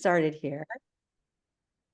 Started here.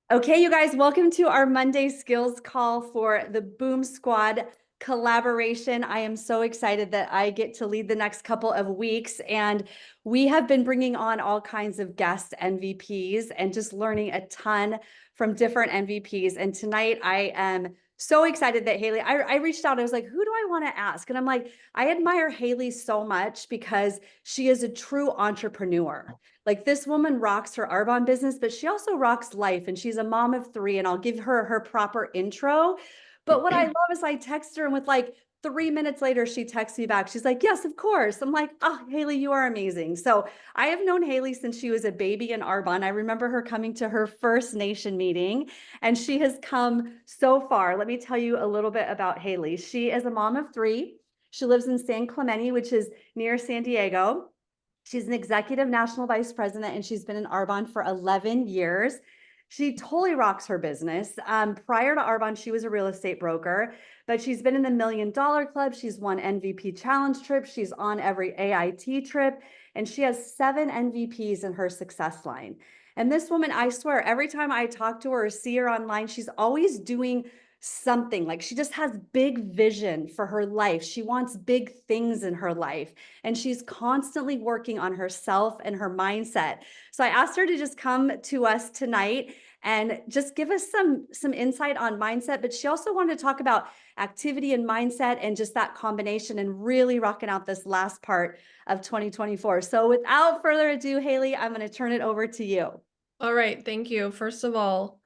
Okay, you guys, welcome to our Monday skills call for the Boom Squad collaboration. I am so excited that I get to lead the next couple of weeks, and we have been bringing on all kinds of guest NVPs and just learning a ton from different NVPs. And tonight I am so excited that Haley, I reached out, I was like, who do I want to ask? And I'm like, I admire Haley so much because she is a true entrepreneur. Like, this woman rocks her Arbonne business, but she also rocks life, and she's a mom of 3, and I'll give her her proper intro. But what I love is I text her, and with like 3 minutes later, she texts me back. She's like, yes, of course. I'm like, oh, Haley, you are amazing. So I have known Haley since she was a baby in Arbonne. I remember her coming to her first nation meeting, and she has come so far. Let me tell you a little bit about Haley. She is a mom of 3. She lives in San Clemente, which is near San Diego. She's an executive national vice president, and she's been in Arbonne for 11 years. She totally rocks her business. Prior to Arbonne, she was a real estate broker, but she's been in the $1 Million Club. She's won MVP challenge trips. She's on every AIT trip, and she has 7 NVPs in her success line. And this woman, I swear, every time I talk to her or see her online, she's always doing something. Like, she just has big vision for her life. She wants big things in her life, and she's constantly working on herself and her mindset. So I asked her to just come to us tonight and just give us some insight on mindset, but she also wanted to talk about activity and mindset and just that combination and really rocking out this last part of 2024. So without further ado, Haley, I'm going to turn it over to you. All right, thank you. First of all,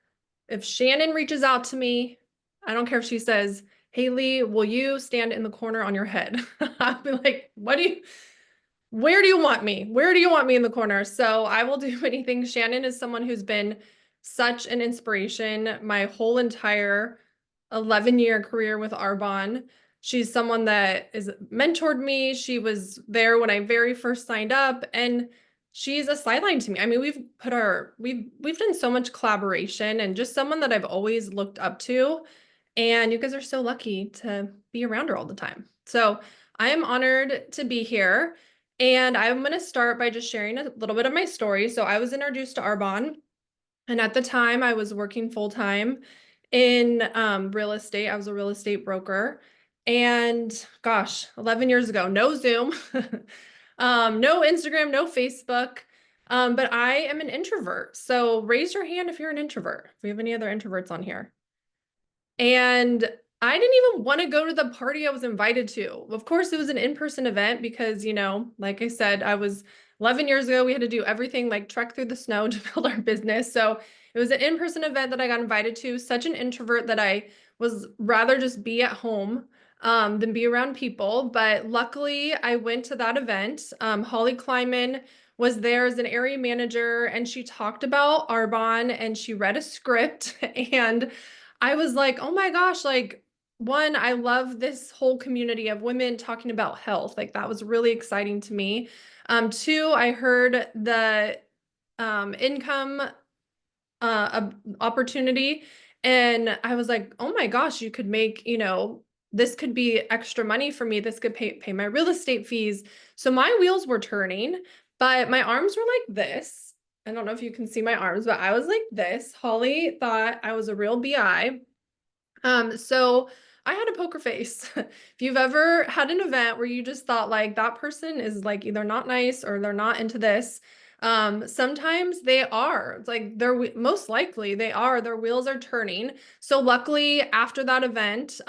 if Shannon reaches out to me, I don't care if she says, Haley, will you stand in the corner on your head? I'll be like, where do you want me? Where do you want me in the corner? So I will do anything. Shannon is someone who's been such an inspiration my whole entire 11-year career with Arbonne. She's someone that has mentored me. She was there when I very first signed up, and she's a sideline to me. I mean, we've done so much collaboration, and just someone that I've always looked up to. And you guys are so lucky to be around her all the time. So I am honored to be here. And I'm going to start by just sharing a little bit of my story. So I was introduced to Arbonne, and at the time I was working full-time in real estate. I was a real estate broker. And gosh, 11 years ago, no Zoom, no Instagram, no Facebook. But I am an introvert. So raise your hand if you're an introvert. If we have any other introverts on here. And I didn't even want to go to the party I was invited to. Of course, it was an in-person event because, like I said, I was 11 years ago, we had to do everything like trek through the snow to build our business. So it was an in-person event that I got invited to. Such an introvert that I was rather just be at home than be around people. But luckily, I went to that event. Holly Kleiman was there as an area manager, and she talked about Arbonne, and she read a script, and I was like, oh my gosh, like, one, I love this whole community of women talking about health. Like, that was really exciting to me. Two, I heard the income opportunity, and I was like, oh my gosh, you could make, this could be extra money for me. This could pay my real estate fees. So my wheels were turning, but my arms were like this. I don't know if you can see my arms, but I was like this. Holly thought I was a real BI. So I had a poker face. If you've ever had an event where you just thought like that person is like either not nice or they're not into this, sometimes they are. It's like most likely they are. Their wheels are turning. So luckily after that event,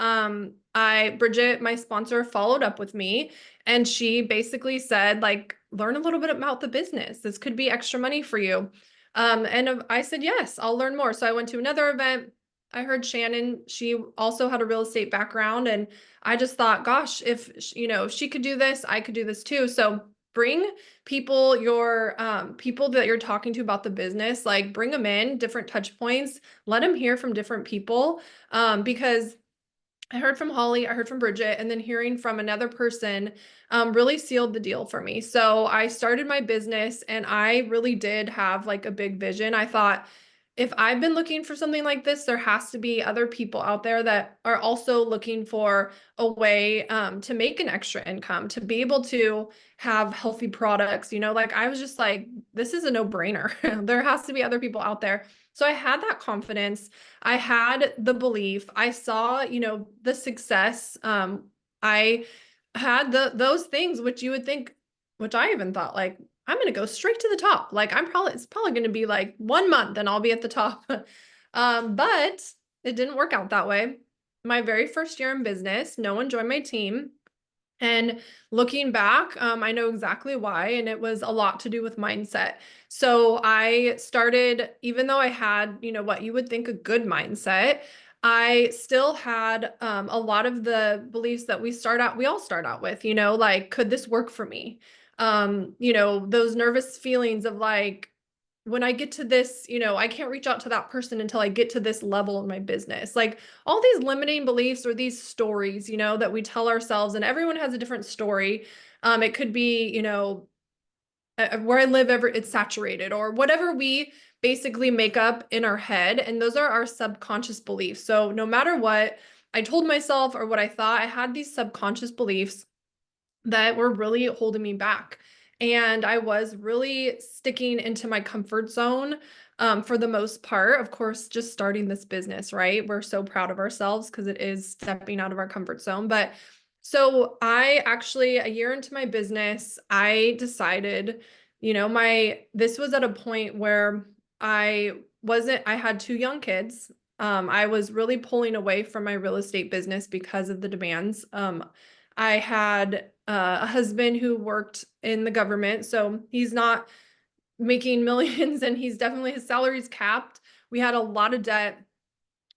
Bridget, my sponsor, followed up with me, and she basically said, like, learn a little bit about the business. This could be extra money for you. And I said, yes, I'll learn more. So I went to another event. I heard Shannon, she also had a real estate background, and I just thought, gosh, if she could do this, I could do this too. So bring people, your people that you're talking to about the business, like bring them in, different touch points, let them hear from different people, because I heard from Holly, I heard from Bridget, and then hearing from another person really sealed the deal for me. So I started my business, and I really did have like a big vision. I thought, if I've been looking for something like this, there has to be other people out there that are also looking for a way to make an extra income, to be able to have healthy products. Like I was just like, this is a no-brainer. There has to be other people out there. So I had that confidence. I had the belief. I saw, the success. I had those things which you would think, which I even thought like, I'm going to go straight to the top. Like it's probably going to be like 1 month and I'll be at the top. But it didn't work out that way. My very first year in business, no one joined my team. And looking back, I know exactly why, and it was a lot to do with mindset. So I started, even though I had, what you would think a good mindset, I still had a lot of the beliefs that we all start out with, like, could this work for me? Those nervous feelings of like, when I get to this, I can't reach out to that person until I get to this level in my business. Like all these limiting beliefs or these stories, that we tell ourselves, and everyone has a different story. It could be, where I live, it's saturated or whatever we basically make up in our head. And those are our subconscious beliefs. So no matter what I told myself or what I thought, I had these subconscious beliefs that were really holding me back. And I was really sticking into my comfort zone for the most part. Of course, just starting this business, right? We're so proud of ourselves because it is stepping out of our comfort zone. But so I actually, a year into my business, I decided, this was at a point where I had 2 young kids. I was really pulling away from my real estate business because of the demands. I had a husband who worked in the government, so he's not making millions and he's definitely, his salary's capped. We had a lot of debt.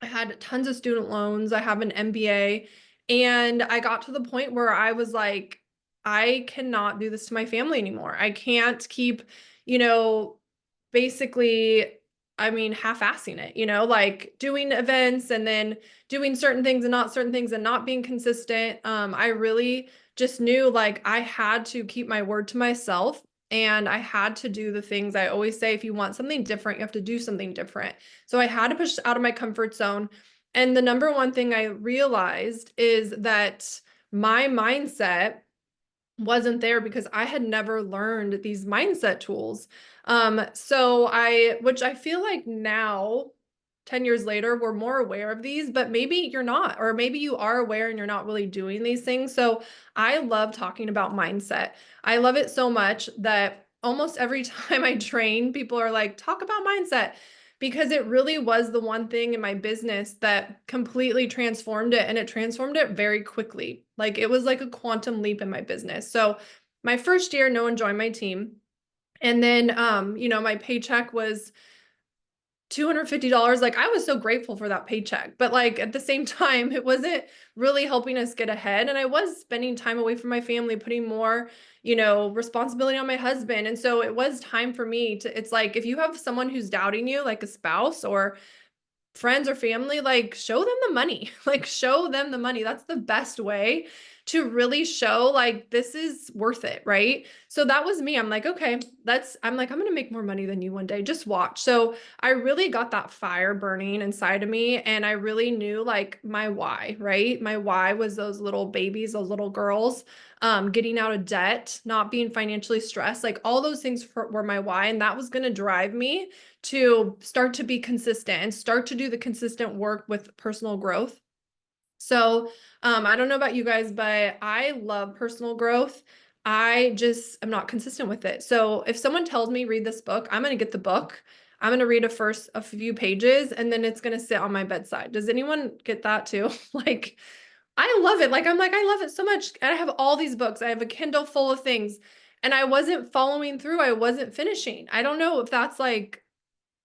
I had tons of student loans. I have an MBA. And I got to the point where I was like, I cannot do this to my family anymore. I can't keep, you know, basically, I mean, half-assing it, like doing events and then doing certain things and not certain things and not being consistent. I really just knew like I had to keep my word to myself and I had to do the things I always say, if you want something different, you have to do something different. So I had to push out of my comfort zone. And the number one thing I realized is that my mindset wasn't there because I had never learned these mindset tools. Which I feel like now, 10 years later, we're more aware of these, but maybe you're not, or maybe you are aware and you're not really doing these things. So I love talking about mindset. I love it so much that almost every time I train, people are like, talk about mindset. Because it really was the one thing in my business that completely transformed it, and it transformed it very quickly. Like it was like a quantum leap in my business. So my first year, no one joined my team. And then, my paycheck was $250. Like I was so grateful for that paycheck, but like at the same time, it wasn't really helping us get ahead. And I was spending time away from my family, putting more, responsibility on my husband. And so it was time for me it's like, if you have someone who's doubting you, like a spouse or friends or family, like show them the money, like show them the money. That's the best way to really show like this is worth it, right? So that was me. I'm like, okay, I'm going to make more money than you one day. Just watch. So I really got that fire burning inside of me. And I really knew like my why, right? My why was those little babies, those little girls, getting out of debt, not being financially stressed, like all those things were my why. And that was going to drive me to start to be consistent and start to do the consistent work with personal growth. So I don't know about you guys, but I love personal growth. I just am not consistent with it. So if someone tells me read this book, I'm going to get the book. I'm going to read a few pages, and then it's going to sit on my bedside. Does anyone get that too? Like, I love it. Like, I love it so much. And I have all these books. I have a Kindle full of things, and I wasn't following through. I wasn't finishing. I don't know if that's like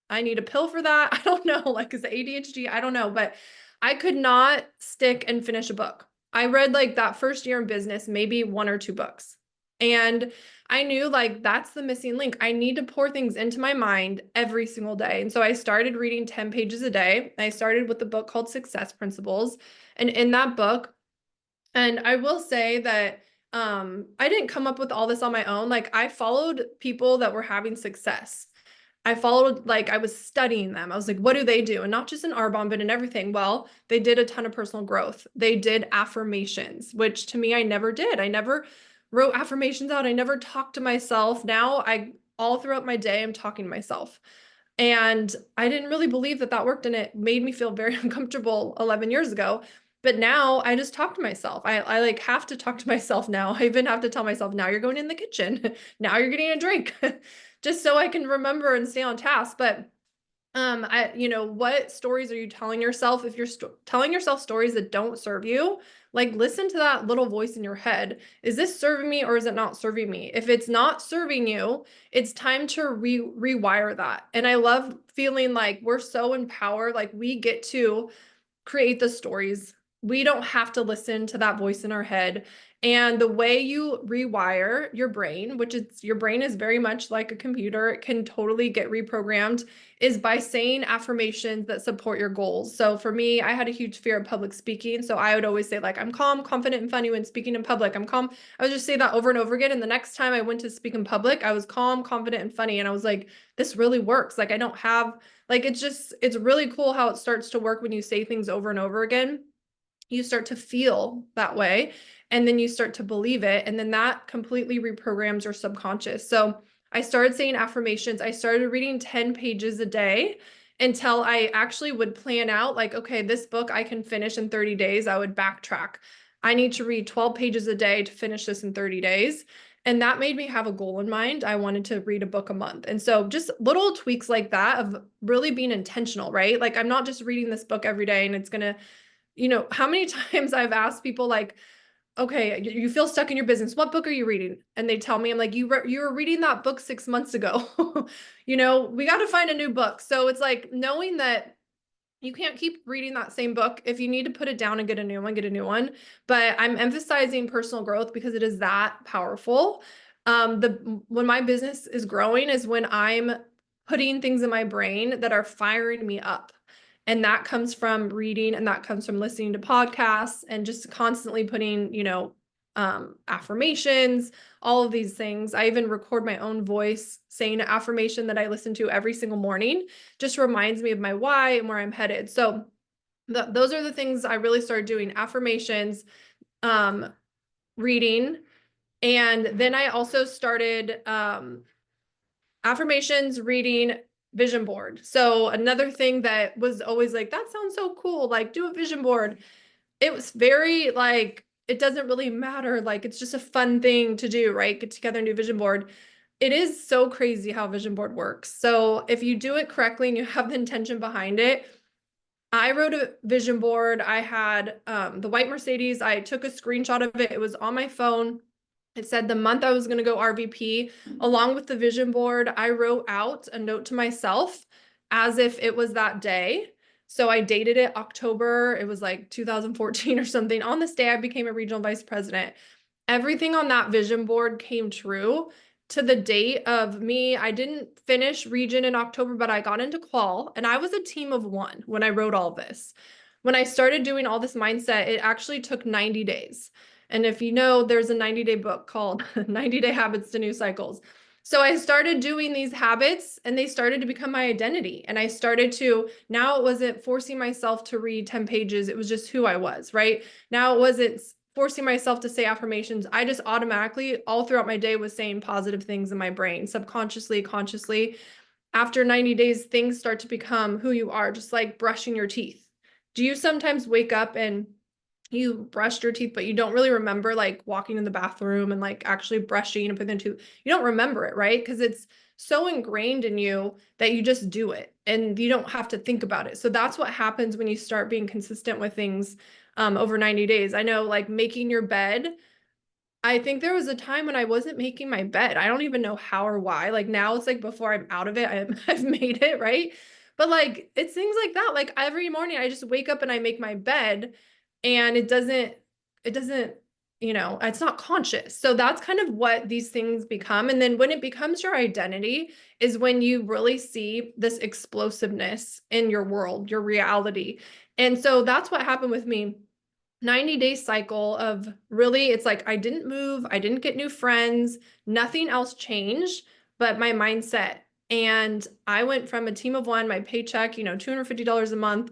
I need a pill for that. I don't know, like is it ADHD? I don't know, but I could not stick and finish a book. I read like that first year in business, maybe 1 or 2 books. And I knew like that's the missing link. I need to pour things into my mind every single day. And so I started reading 10 pages a day. I started with a book called Success Principles. And in that book, and I will say that I didn't come up with all this on my own. Like I followed people that were having success. I followed, like, I was studying them. I was like, what do they do? And not just in Arbonne, but in everything. Well, they did a ton of personal growth. They did affirmations, which to me, I never did. I never wrote affirmations out. I never talked to myself. Now all throughout my day, I'm talking to myself. And I didn't really believe that that worked. And it made me feel very uncomfortable 11 years ago. But now I just talk to myself. I like have to talk to myself now. I even have to tell myself, now you're going in the kitchen. Now you're getting a drink. Just so I can remember and stay on task. But what stories are you telling yourself? If you're telling yourself stories that don't serve you, like, listen to that little voice in your head. Is this serving me or is it not serving me? If it's not serving you, it's time to rewire that. And I love feeling like we're so empowered, like we get to create the stories. We don't have to listen to that voice in our head. And the way you rewire your brain, which is your brain is very much like a computer, it can totally get reprogrammed, is by saying affirmations that support your goals. So for me, I had a huge fear of public speaking. So I would always say, like, I'm calm, confident, and funny when speaking in public. I'm calm. I would just say that over and over again. And the next time I went to speak in public, I was calm, confident, and funny. And I was like, this really works. Like, I don't have, like, it's really cool how it starts to work when you say things over and over again. You start to feel that way, and then you start to believe it, and then that completely reprograms your subconscious. So I started saying affirmations. I started reading 10 pages a day until I actually would plan out, like, okay, this book I can finish in 30 days. I would backtrack. I need to read 12 pages a day to finish this in 30 days. And that made me have a goal in mind. I wanted to read a book a month. And so just little tweaks like that of really being intentional, right? Like, I'm not just reading this book every day and it's going to, how many times I've asked people, like, okay, you feel stuck in your business. What book are you reading? And they tell me, I'm like, you were reading that book 6 months ago. We got to find a new book. So it's like knowing that you can't keep reading that same book. If you need to put it down and get a new one, get a new one. But I'm emphasizing personal growth because it is that powerful. When my business is growing is when I'm putting things in my brain that are firing me up. And that comes from reading, and that comes from listening to podcasts and just constantly putting, affirmations, all of these things. I even record my own voice saying an affirmation that I listen to every single morning. Just reminds me of my why and where I'm headed. So those are the things I really started doing: affirmations, reading. And then I also started affirmations, reading, vision board. So another thing that was always like, that sounds so cool, like, do a vision board. It was very like, it doesn't really matter. Like, it's just a fun thing to do, right? Get together and do vision board. It is so crazy how vision board works. So if you do it correctly and you have the intention behind it, I wrote a vision board. I had the white Mercedes. I took a screenshot of it. It was on my phone. It said the month I was going to go RVP. Along with the vision board, I wrote out a note to myself as if it was that day. So I dated it October. It was like 2014 or something. On this day, I became a regional vice president. Everything on that vision board came true to the date of me. I didn't finish region in October, but I got into qual, and I was a team of one when I wrote all this. When I started doing all this mindset, it actually took 90 days. And if you know, there's a 90-day book called 90-Day Habits to New Cycles. So I started doing these habits and they started to become my identity. And I started to, now it wasn't forcing myself to read 10 pages. It was just who I was, right? Now it wasn't forcing myself to say affirmations. I just automatically all throughout my day was saying positive things in my brain, subconsciously, consciously. After 90 days, things start to become who you are, just like brushing your teeth. Do you sometimes wake up and you brushed your teeth, but you don't really remember, like, walking in the bathroom and like actually brushing and putting the tooth? You don't remember it, right? Because it's so ingrained in you that you just do it and you don't have to think about it. So that's what happens when you start being consistent with things over 90 days. I know, like, making your bed. I think there was a time when I wasn't making my bed. I don't even know how or why. Like, now it's like before I'm out of it, I've made it, right? But like, it's things like that. Like, every morning I just wake up and I make my bed, and it doesn't, it's not conscious. So that's kind of what these things become. And then when it becomes your identity is when you really see this explosiveness in your world, your reality. And so that's what happened with me. 90-day cycle of really, it's like I didn't move, I didn't get new friends, nothing else changed, but my mindset And I went from a team of one, my paycheck, $250 a month,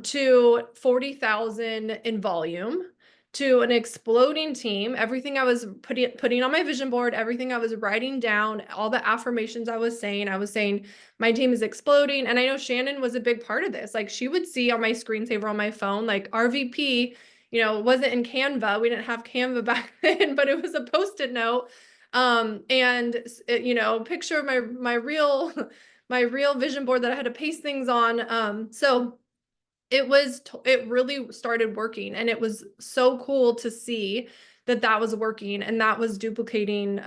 to 40,000 in volume, to an exploding team. Everything I was putting on my vision board, everything I was writing down, all the affirmations I was saying my team is exploding. And I know Shannon was a big part of this. Like, she would see on my screensaver on my phone, like, RVP, it wasn't in Canva. We didn't have Canva back then, but it was a Post-it note. And picture of my real my real vision board that I had to paste things on. So it really started working, and it was so cool to see that was working and that was duplicating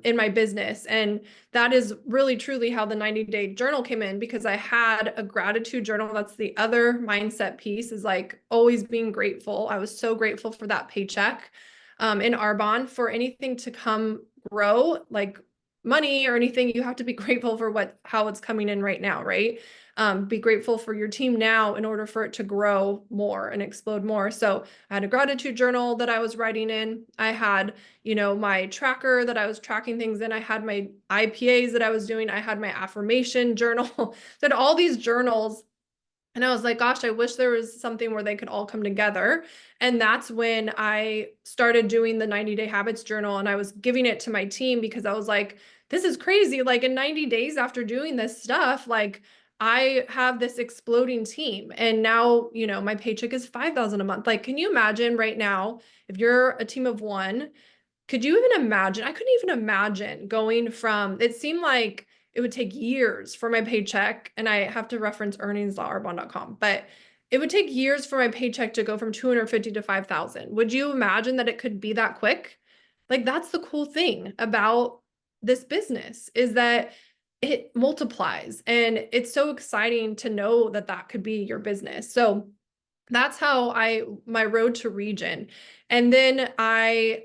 in my business. And that is really truly how the 90-day journal came in, because I had a gratitude journal. That's the other mindset piece, is like always being grateful. I was so grateful for that paycheck in Arbonne. For anything to come grow, like money or anything, you have to be grateful for how it's coming in right now, right? Be grateful for your team now in order for it to grow more and explode more. So I had a gratitude journal that I was writing in. I had, my tracker that I was tracking things in. I had my IPAs that I was doing. I had my affirmation journal. So I had all these journals. And I was like, gosh, I wish there was something where they could all come together. And that's when I started doing the 90-day habits journal, and I was giving it to my team, because I was like, this is crazy. Like, in 90 days after doing this stuff, like, I have this exploding team. And now, my paycheck is 5,000 a month. Like, can you imagine right now, if you're a team of one, could you even imagine? I couldn't even imagine going from, it seemed like it would take years for my paycheck, and I have to reference earnings.arbonne.com, but it would take years for my paycheck to go from 250 to 5,000. Would you imagine that it could be that quick? Like, that's the cool thing about this business, is that it multiplies, and it's so exciting to know that that could be your business. So that's how my road to region. And then I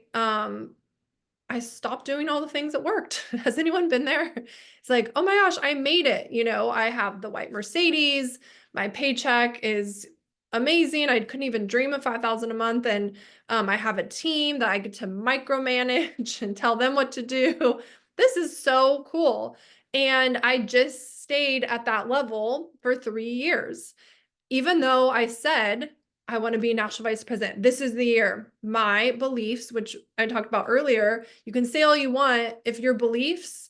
stopped doing all the things that worked. Has anyone been there? It's like, oh my gosh, I made it. I have the white Mercedes. My paycheck is amazing. I couldn't even dream of 5,000 a month. And I have a team that I get to micromanage and tell them what to do. This is so cool. And I just stayed at that level for 3 years. Even though I said, I want to be national vice president, this is the year. My beliefs, which I talked about earlier, you can say all you want, if your beliefs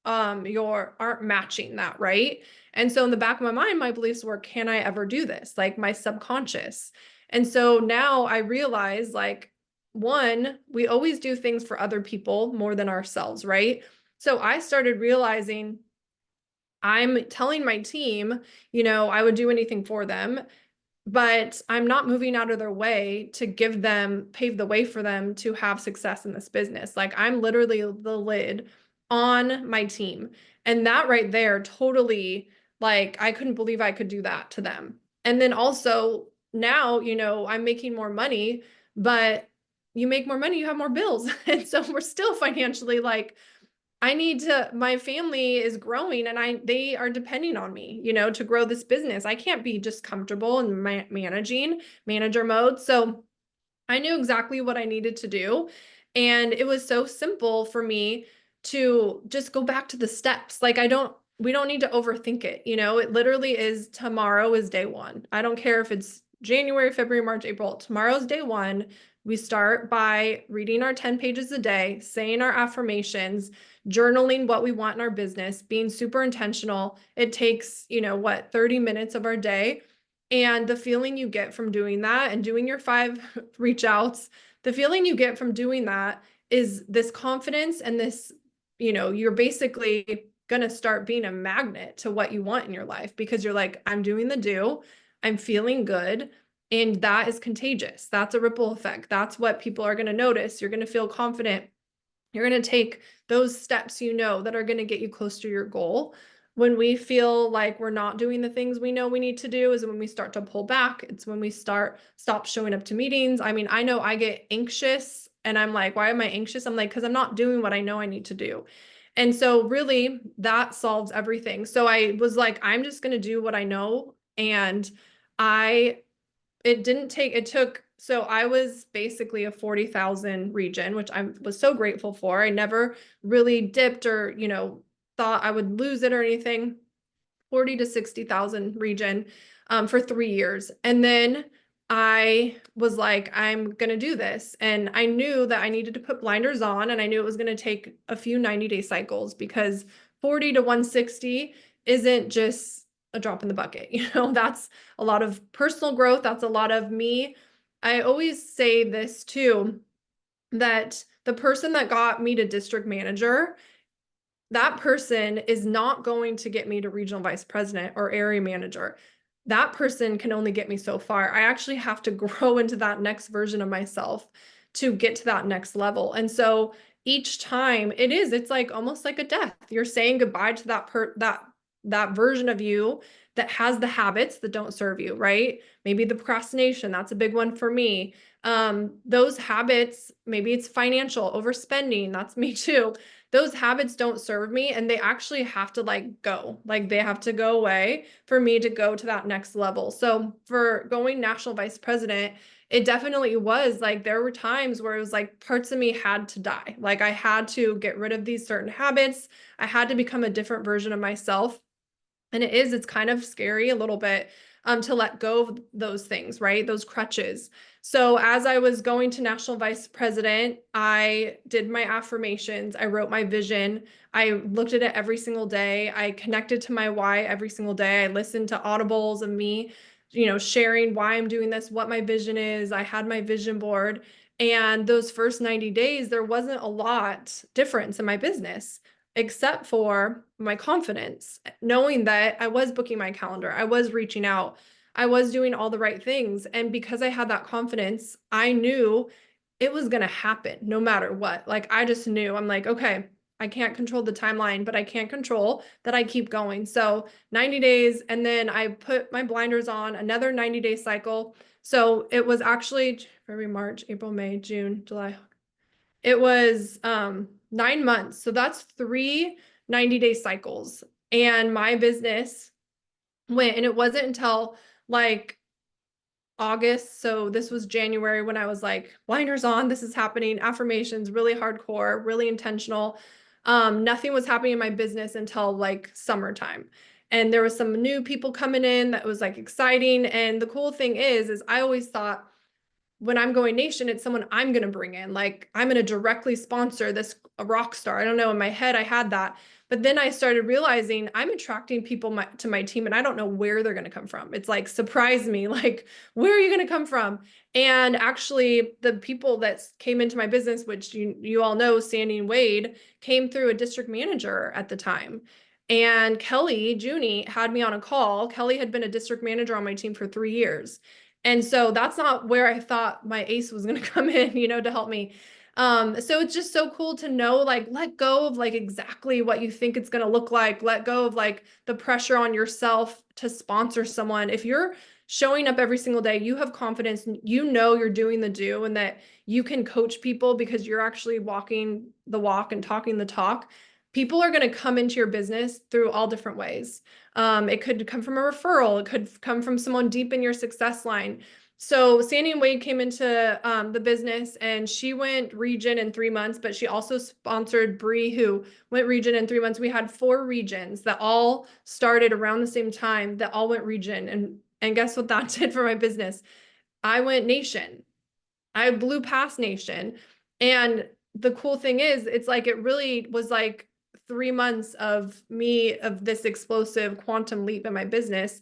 aren't matching that, right? And so in the back of my mind, my beliefs were, can I ever do this? Like, my subconscious. And so now I realize, like, one, we always do things for other people more than ourselves, right? So I started realizing, I'm telling my team, I would do anything for them, but I'm not moving out of their way to pave the way for them to have success in this business. Like, I'm literally the lid on my team. And that right there, totally, like, I couldn't believe I could do that to them. And then also now, I'm making more money, but you make more money, you have more bills. And so we're still financially, like, my family is growing, and they are depending on me, to grow this business. I can't be just comfortable in manager mode. So I knew exactly what I needed to do. And it was so simple for me to just go back to the steps. Like, we don't need to overthink it. It literally is, tomorrow is day one. I don't care if it's January, February, March, April, tomorrow's day one. We start by reading our 10 pages a day, saying our affirmations, journaling what we want in our business, being super intentional. It takes, 30 minutes of our day. And the feeling you get from doing that and doing your 5 reach outs, the feeling you get from doing that is this confidence, and this, you're basically going to start being a magnet to what you want in your life, because you're like, I'm doing the do, I'm feeling good. And that is contagious. That's a ripple effect. That's what people are going to notice. You're going to feel confident. You're going to take those steps, that are going to get you close to your goal. When we feel like we're not doing the things we know we need to do is when we start to pull back. It's when we stop showing up to meetings. I mean, I know I get anxious, and I'm like, why am I anxious? I'm like, because I'm not doing what I know I need to do. And so really that solves everything. So I was like, I'm just going to do what I know. And so I was basically a 40,000 region, which I was so grateful for. I never really dipped or, thought I would lose it or anything. 40 to 60,000 region for 3 years. And then I was like, I'm going to do this. And I knew that I needed to put blinders on, and I knew it was going to take a few 90-day cycles, because 40 to 160 isn't just a drop in the bucket. That's a lot of personal growth. That's a lot of me. I always say this too, that the person that got me to district manager, that person is not going to get me to regional vice president or area manager. That person can only get me so far. I actually have to grow into that next version of myself to get to that next level. And so each time it's like almost like a death. You're saying goodbye to that version of you that has the habits that don't serve you, right? Maybe the procrastination, that's a big one for me. Those habits, maybe it's financial overspending, that's me too. Those habits don't serve me, and they actually have to go, they have to go away for me to go to that next level. So for going national vice president, it definitely was like, there were times where it was like parts of me had to die. Like I had to get rid of these certain habits. I had to become a different version of myself. And it's kind of scary a little bit to let go of those things, right? Those crutches. So as I was going to national vice president, I did my affirmations. I wrote my vision. I looked at it every single day. I connected to my why every single day. I listened to audibles of me, sharing why I'm doing this, what my vision is. I had my vision board. And those first 90 days, there wasn't a lot difference in my business, except for my confidence, knowing that I was booking my calendar, I was reaching out, I was doing all the right things. And because I had that confidence, I knew it was going to happen no matter what. Like I just knew, I'm like, okay, I can't control the timeline, but I can't control that I keep going. So 90 days. And then I put my blinders on, another 90-day cycle. So it was actually February, March, April, May, June, July. It was 9 months. So that's 3 90-day cycles. And my business went, and it wasn't until like August. So this was January when I was like, blinders on, this is happening, affirmations, really hardcore, really intentional. Nothing was happening in my business until like summertime. And there was some new people coming in that was like exciting. And the cool thing is I always thought, when I'm going nation, it's someone I'm going to bring in. Like I'm going to directly sponsor this a rock star. I don't know. In my head, I had that. But then I started realizing I'm attracting people to my team, and I don't know where they're going to come from. It's like, surprise me. Like, where are you going to come from? And actually, the people that came into my business, which you all know, Sandy and Wade, came through a district manager at the time. And Kelly, Junie, had me on a call. Kelly had been a district manager on my team for 3 years. And so that's not where I thought my ace was going to come in, to help me. So it's just so cool to know, like, let go of like exactly what you think it's going to look like. Let go of like the pressure on yourself to sponsor someone. If you're showing up every single day, you have confidence, you're doing the do, and that you can coach people because you're actually walking the walk and talking the talk. People are going to come into your business through all different ways. It could come from a referral. It could come from someone deep in your success line. So Sandy and Wade came into the business, and she went region in 3 months, but she also sponsored Bree, who went region in 3 months. We had 4 regions that all started around the same time, that all went region. And guess what that did for my business? I went nation. I blew past nation. And the cool thing is, it's like, it really was like 3 months of this explosive quantum leap in my business,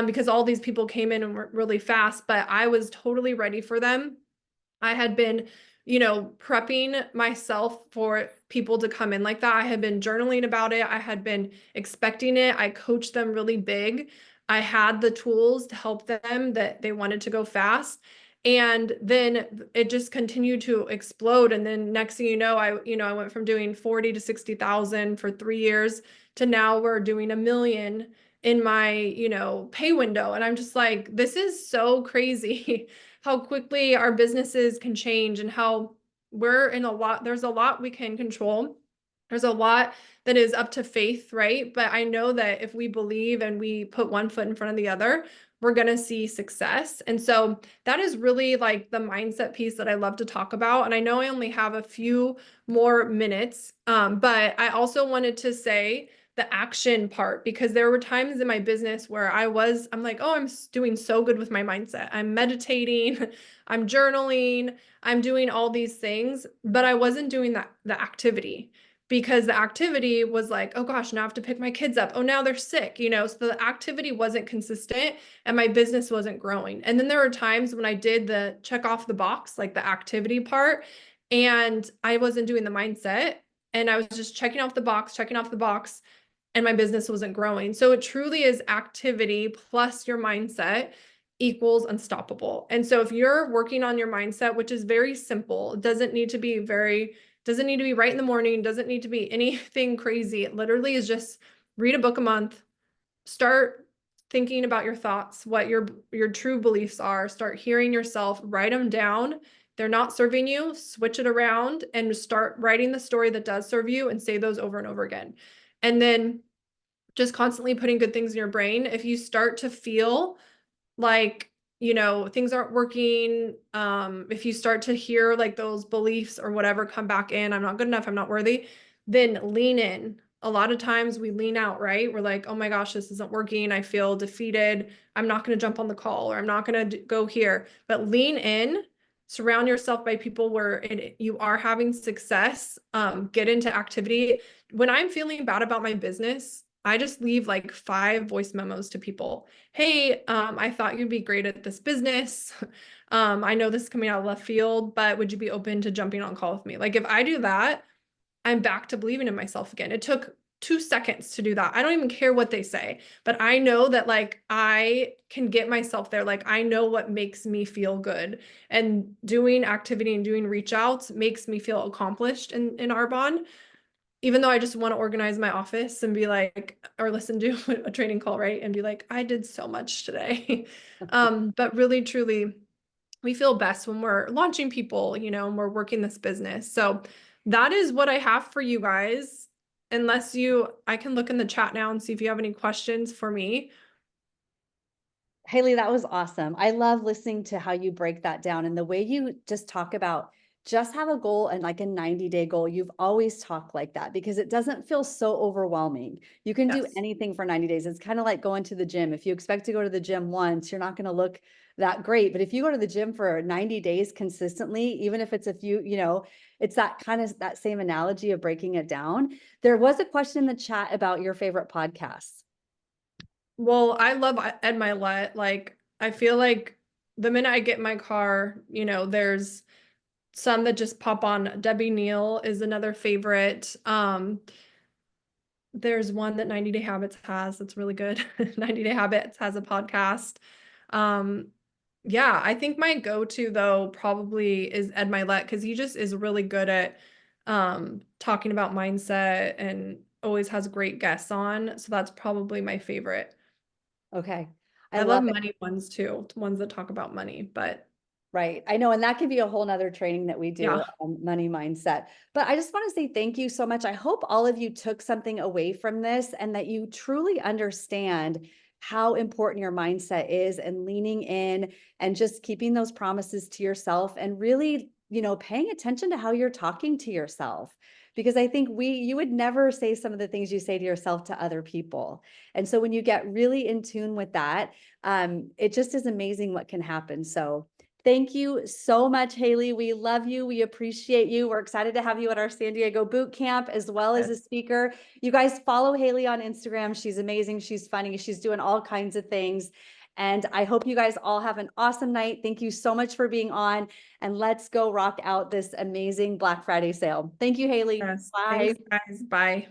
because all these people came in and were really fast, but I was totally ready for them. I had been, prepping myself for people to come in like that. I had been journaling about it. I had been expecting it. I coached them really big. I had the tools to help them that they wanted to go fast. And then it just continued to explode. And then next thing you know, I went from doing 40 to 60,000 for 3 years to now we're doing 1 million in my, pay window. And I'm just like, this is so crazy how quickly our businesses can change, and how there's a lot we can control. There's a lot that is up to faith, right? But I know that if we believe and we put one foot in front of the other, we're going to see success. And so that is really like the mindset piece that I love to talk about. And I know I only have a few more minutes, but I also wanted to say the action part, because there were times in my business where I'm like, oh, doing so good with my mindset. I'm meditating, I'm journaling, I'm doing all these things, but I wasn't doing the activity, because the activity was like, oh gosh, now I have to pick my kids up. Oh, now they're sick, so the activity wasn't consistent and my business wasn't growing. And then there were times when I did the check off the box, like the activity part, and I wasn't doing the mindset, and I was just checking off the box, and my business wasn't growing. So it truly is activity plus your mindset equals unstoppable. And so if you're working on your mindset, which is very simple, it doesn't need to be right in the morning, doesn't need to be anything crazy. It literally is just read a book a month, start thinking about your thoughts, what your true beliefs are, start hearing yourself, write them down. They're not serving you, switch it around and start writing the story that does serve you and say those over and over again. And then just constantly putting good things in your brain. If you start to feel like, things aren't working, if you start to hear like those beliefs or whatever come back in, I'm not good enough, I'm not worthy, then lean in. A lot of times we lean out, right? We're like, oh my gosh, this isn't working. I feel defeated. I'm not going to jump on the call, or I'm not going to go here. But lean in, surround yourself by people where you are having success. Get into activity. When I'm feeling bad about my business, I just leave like 5 voice memos to people. Hey, I thought you'd be great at this business. I know this is coming out of left field, but would you be open to jumping on call with me? Like if I do that, I'm back to believing in myself again. It took 2 seconds to do that. I don't even care what they say, but I know that like I can get myself there. Like I know what makes me feel good, and doing activity and doing reach outs makes me feel accomplished in Arbonne. Even though I just want to organize my office and be like, or listen to a training call, right? And be like, I did so much today. But really, truly, we feel best when we're launching people, and we're working this business. So that is what I have for you guys. I can look in the chat now and see if you have any questions for me. Haley, that was awesome. I love listening to how you break that down and the way you just talk about just have a goal and like a 90-day goal. You've always talked like that because it doesn't feel so overwhelming. You can do Yes. anything for 90 days. It's kind of like going to the gym. If you expect to go to the gym once, you're not going to look that great. But if you go to the gym for 90 days consistently, even if it's a few, it's that kind of that same analogy of breaking it down. There was a question in the chat about your favorite podcasts. Well, I love Ed Milet. Like, I feel like the minute I get in my car, there's some that just pop on. Debbie Neal is another favorite. There's one that 90 Day Habits has that's really good. 90 Day Habits has a podcast. Yeah, I think my go-to though probably is Ed Milet, because he just is really good at talking about mindset and always has great guests on. So that's probably my favorite. Okay. I love love it. money ones too, ones that talk about money, but Right. I know. And that could be a whole nother training that we do yeah. on money mindset. But I just want to say thank you so much. I hope all of you took something away from this and that you truly understand how important your mindset is and leaning in and just keeping those promises to yourself and really, paying attention to how you're talking to yourself. Because I think you would never say some of the things you say to yourself to other people. And so when you get really in tune with that, it just is amazing what can happen. So thank you so much, Haley. We love you. We appreciate you. We're excited to have you at our San Diego boot camp as well as a speaker. You guys follow Haley on Instagram. She's amazing. She's funny. She's doing all kinds of things. And I hope you guys all have an awesome night. Thank you so much for being on. And let's go rock out this amazing Black Friday sale. Thank you, Haley. Yes. Bye. Thanks, guys. Bye.